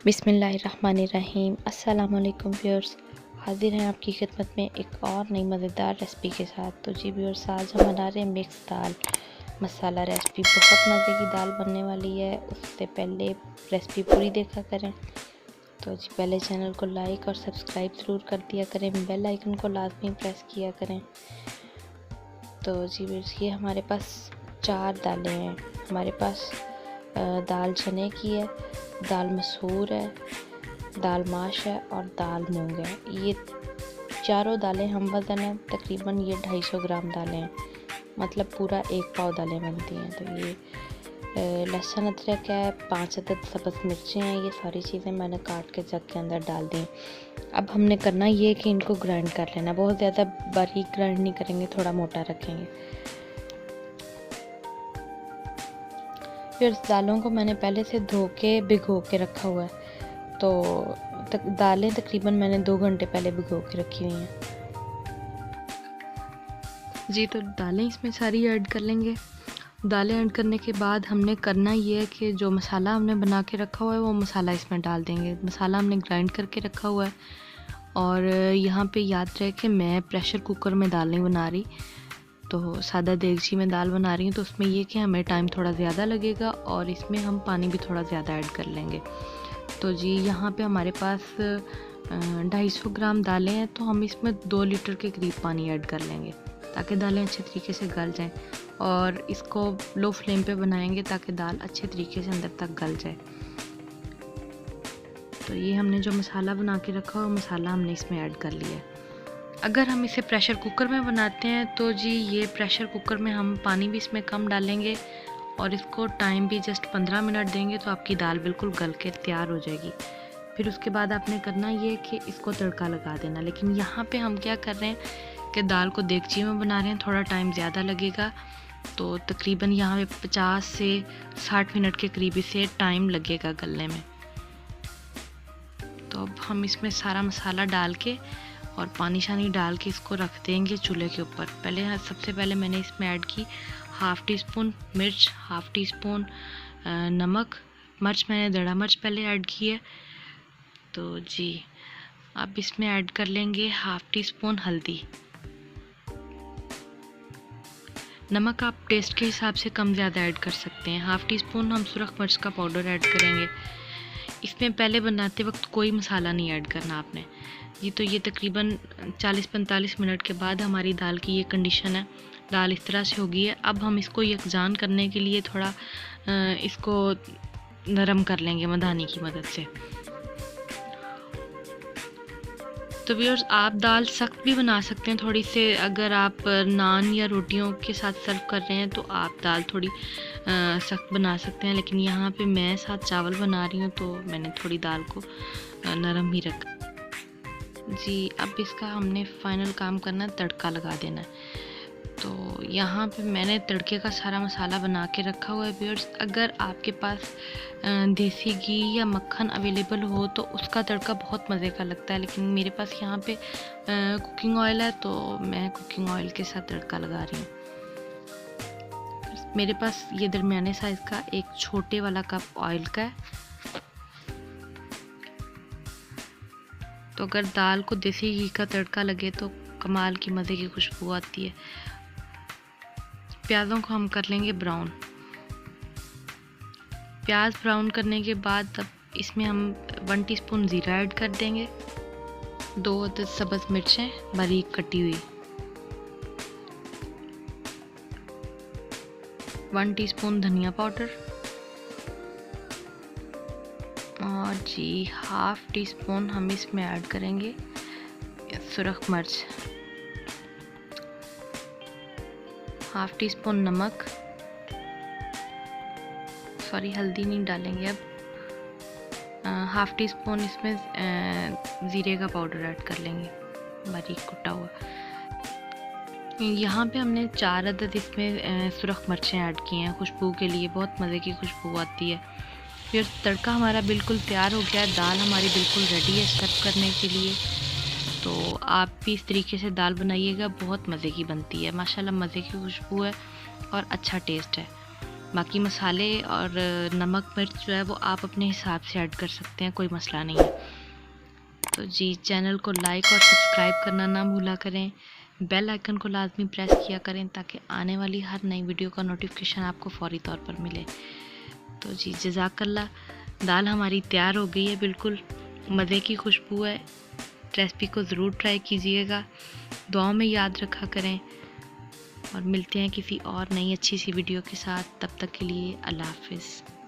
बिस्मिल्लाहिर्रहमानिर्रहीम। अस्सलाम वालेकुम व्यूअर्स, हाजिर हैं आपकी खिदमत में एक और नई मज़ेदार रेसिपी के साथ। तो जी व्यूअर्स, आज हम बना रहे हैं मिक्स दाल मसाला रेसिपी। बहुत मज़े की दाल बनने वाली है। उससे पहले रेसिपी पूरी देखा करें। तो जी पहले चैनल को लाइक और सब्सक्राइब ज़रूर कर दिया करें, बेल आइकन को लाजमी प्रेस किया करें। तो जी व्यूअर्स, ये हमारे पास 4 दालें हैं। हमारे पास दाल चने की है, दाल मसूर है, दाल माश है और दाल मूंग है। ये चारों दालें हम वज़न है तकरीबन ये 250 ग्राम दालें हैं, मतलब पूरा 1 पाव दालें बनती हैं। तो ये लहसुन अदरक है, 5 अदद सब्ज़ मिर्चें हैं। ये सारी चीज़ें मैंने काट के जग के अंदर डाल दी। अब हमने करना ये कि इनको ग्राइंड कर लेना। बहुत ज़्यादा बारीक ग्राइंड नहीं करेंगे, थोड़ा मोटा रखेंगे। फिर दालों को मैंने पहले से धो के भिगो के रखा हुआ है। तो दालें तकरीबन मैंने 2 घंटे पहले भिगो के रखी हुई हैं जी। तो दालें इसमें सारी ऐड कर लेंगे। दालें ऐड करने के बाद हमने करना ये है कि जो मसाला हमने बना के रखा हुआ है वो मसाला इसमें डाल देंगे। मसाला हमने ग्राइंड करके रखा हुआ है। और यहाँ पे याद रहे कि मैं प्रेशर कुकर में दाल नहीं बना रही, तो सादा देगची में दाल बना रही हूँ। तो उसमें ये कि हमें टाइम थोड़ा ज़्यादा लगेगा और इसमें हम पानी भी थोड़ा ज़्यादा ऐड कर लेंगे। तो जी यहाँ पे हमारे पास 250 ग्राम दालें हैं, तो हम इसमें 2 लीटर के करीब पानी ऐड कर लेंगे ताकि दालें अच्छे तरीके से गल जाएं। और इसको लो फ्लेम पे बनाएंगे ताकि दाल अच्छे तरीके से अंदर तक गल जाए। तो ये हमने जो मसाला बना के रखा है, मसाला हमने इसमें ऐड कर लिया है। अगर हम इसे प्रेशर कुकर में बनाते हैं तो जी ये प्रेशर कुकर में हम पानी भी इसमें कम डालेंगे और इसको टाइम भी जस्ट 15 मिनट देंगे तो आपकी दाल बिल्कुल गल के तैयार हो जाएगी। फिर उसके बाद आपने करना ये कि इसको तड़का लगा देना। लेकिन यहाँ पे हम क्या कर रहे हैं कि दाल को देगची में बना रहे हैं, थोड़ा टाइम ज़्यादा लगेगा। तो तकरीबन यहाँ पे 50 से 60 मिनट के करीब इसे टाइम लगेगा गलने में। तो अब हम इसमें सारा मसाला डाल के और पानी शानी डाल के इसको रख देंगे चूल्हे के ऊपर। सबसे पहले मैंने इसमें ऐड की 1/2 टीस्पून मिर्च, 1/2 टीस्पून नमक। मिर्च मैंने दड़ा मिर्च पहले ऐड की है। तो जी अब इसमें ऐड कर लेंगे 1/2 टीस्पून हल्दी। नमक आप टेस्ट के हिसाब से कम ज़्यादा ऐड कर सकते हैं। 1/2 टीस्पून हम सुरख मिर्च का पाउडर ऐड करेंगे। इसमें पहले बनाते वक्त कोई मसाला नहीं ऐड करना आपने जी। तो ये तकरीबन 40-45 मिनट के बाद हमारी दाल की ये कंडीशन है। दाल इस तरह से होगी है। अब हम इसको यकजान करने के लिए थोड़ा इसको नरम कर लेंगे मधानी की मदद से। तो व्यूअर्स, आप दाल सख्त भी बना सकते हैं थोड़ी से। अगर आप नान या रोटियों के साथ सर्व कर रहे हैं तो आप दाल थोड़ी सख्त बना सकते हैं। लेकिन यहाँ पे मैं साथ चावल बना रही हूँ तो मैंने थोड़ी दाल को नरम ही रखा जी। अब इसका हमने फाइनल काम करना, तड़का लगा देना है। तो यहाँ पे मैंने तड़के का सारा मसाला बना के रखा हुआ है व्यूअर्स। अगर आपके पास देसी घी या मक्खन अवेलेबल हो तो उसका तड़का बहुत मज़े का लगता है। लेकिन मेरे पास यहाँ पे कुकिंग ऑयल है तो मैं कुकिंग ऑयल के साथ तड़का लगा रही हूँ। मेरे पास ये दरमियाने साइज़ का एक छोटे वाला कप ऑयल का है। तो अगर दाल को देसी घी का तड़का लगे तो कमाल की मज़े की खुशबू आती है। प्याज़ों को हम कर लेंगे ब्राउन। प्याज ब्राउन करने के बाद अब इसमें हम 1 टीस्पून ज़ीरा ऐड कर देंगे, 2 अदद सब्ज़ मिर्चें बारीक कटी हुई, 1 टीस्पून धनिया पाउडर और जी 1/2 टीस्पून हम इसमें ऐड करेंगे सुरख मिर्च, 1/2 टीस्पून नमक, सॉरी हल्दी नहीं डालेंगे अब, 1/2 टीस्पून इसमें ज़ीरे का पाउडर ऐड कर लेंगे बारीक कुटा हुआ। यहाँ पे हमने 4 अदद इसमें सुरख मिर्चें ऐड की हैं खुशबू के लिए, बहुत मज़े की खुशबू आती है। फिर तड़का हमारा बिल्कुल तैयार हो गया। दाल हमारी बिल्कुल रेडी है सर्व करने के लिए। तो आप भी इस तरीके से दाल बनाइएगा, बहुत मज़े की बनती है। माशाल्लाह मज़े की खुशबू है और अच्छा टेस्ट है। बाकी मसाले और नमक मिर्च जो है वो आप अपने हिसाब से ऐड कर सकते हैं, कोई मसला नहीं है। तो जी चैनल को लाइक और सब्सक्राइब करना ना भूला करें, बेल आइकन को लाजमी प्रेस किया करें ताकि आने वाली हर नई वीडियो का नोटिफिकेशन आपको फ़ौरी तौर पर मिले। तो जी जज़ाकल्लाह, दाल हमारी तैयार हो गई है, बिल्कुल मज़े की खुशबू है। रेसिपी को ज़रूर ट्राई कीजिएगा, दुआओं में याद रखा करें और मिलते हैं किसी और नई अच्छी सी वीडियो के साथ। तब तक के लिए अल्लाह हाफ़िज़।